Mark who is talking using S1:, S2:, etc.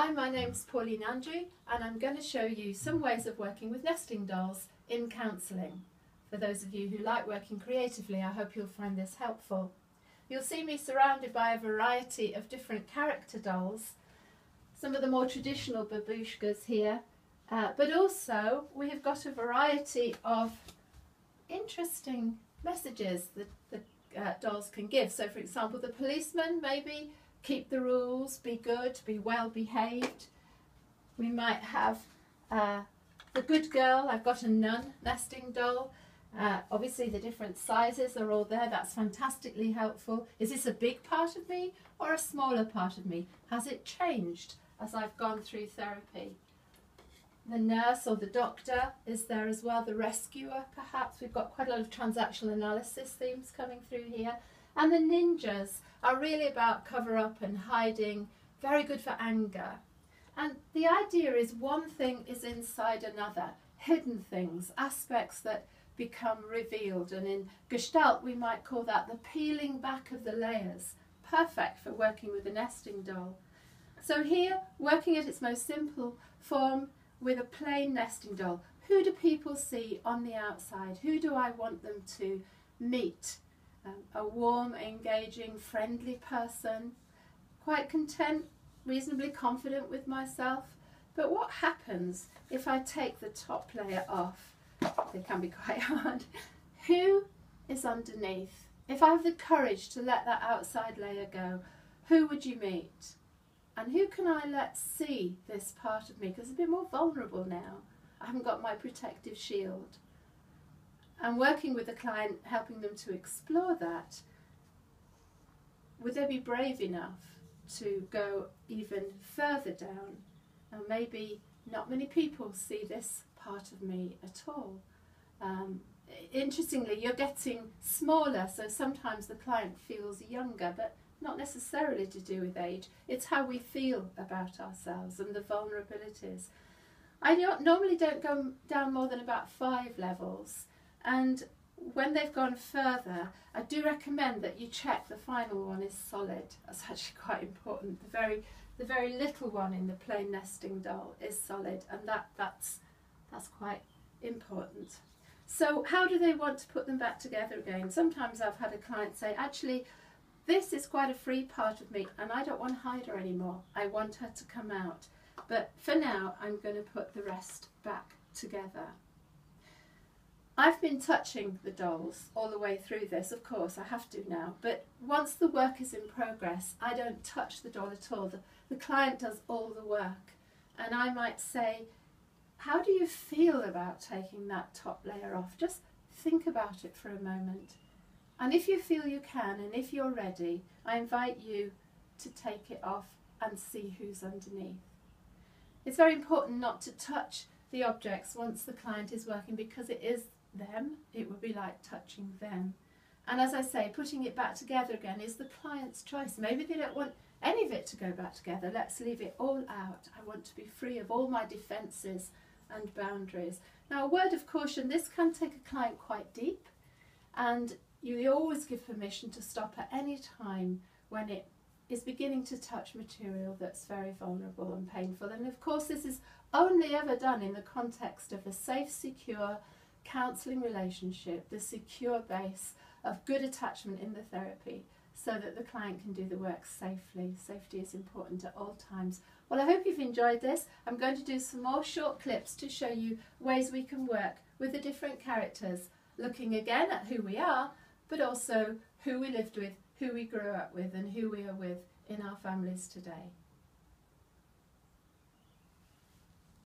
S1: Hi, my name's Pauline Andrew and I'm going to show you some ways of working with nesting dolls in counselling. For those of you who like working creatively, I hope you'll find this helpful. You'll see me surrounded by a variety of different character dolls, some of the more traditional babushkas here, but also we have got a variety of interesting messages that the dolls can give. So for example, the policeman, maybe keep the rules, be good, be well behaved. We might have the good girl. I've got a nun nesting doll. Obviously the different sizes are all there. That's fantastically helpful. Is this a big part of me or a smaller part of me? Has it changed as I've gone through therapy? The nurse or the doctor is there as well, the rescuer perhaps. We've got quite a lot of transactional analysis themes coming through here. And the ninjas are really about cover up and hiding, very good for anger. And the idea is one thing is inside another, hidden things, aspects that become revealed. And in Gestalt we might call that the peeling back of the layers. Perfect for working with a nesting doll. So here, working at its most simple form with a plain nesting doll. Who do people see on the outside? Who do I want them to meet? A warm, engaging, friendly person, quite content, reasonably confident with myself. But what happens if I take the top layer off? It can be quite hard. Who is underneath? If I have the courage to let that outside layer go, who would you meet? And who can I let see this part of me? Because it's a bit more vulnerable now. I haven't got my protective shield. And working with the client, helping them to explore that, would they be brave enough to go even further down? And maybe not many people see this part of me at all. Interestingly, you're getting smaller, so sometimes the client feels younger, but not necessarily to do with age. It's how we feel about ourselves and the vulnerabilities. I normally don't go down more than about 5 levels. And when they've gone further, I do recommend that you check the final one is solid. That's actually quite important. The very little one in the plain nesting doll is solid, and that's quite important. So how do they want to put them back together again? Sometimes I've had a client say, actually, this is quite a free part of me and I don't want to hide her anymore. I want her to come out. But for now, I'm going to put the rest back together. I've been touching the dolls all the way through this, of course, I have to now, but once the work is in progress, I don't touch the doll at all. The client does all the work. And I might say, how do you feel about taking that top layer off? Just think about it for a moment. And if you feel you can, and if you're ready, I invite you to take it off and see who's underneath. It's very important not to touch the objects once the client is working, because it is them, it would be like touching them. And as I say, putting it back together again is the client's choice. Maybe they don't want any of it to go back together. Let's leave it all out. I want to be free of all my defences and boundaries. Now, a word of caution, this can take a client quite deep, and you always give permission to stop at any time when it is beginning to touch material that's very vulnerable and painful. And of course, this is only ever done in the context of a safe, secure counselling relationship, the secure base of good attachment in the therapy, so that the client can do the work safely. Safety is important at all times. Well, I hope you've enjoyed this. I'm going to do some more short clips to show you ways we can work with the different characters, looking again at who we are, but also who we lived with, who we grew up with, and who we are with in our families today.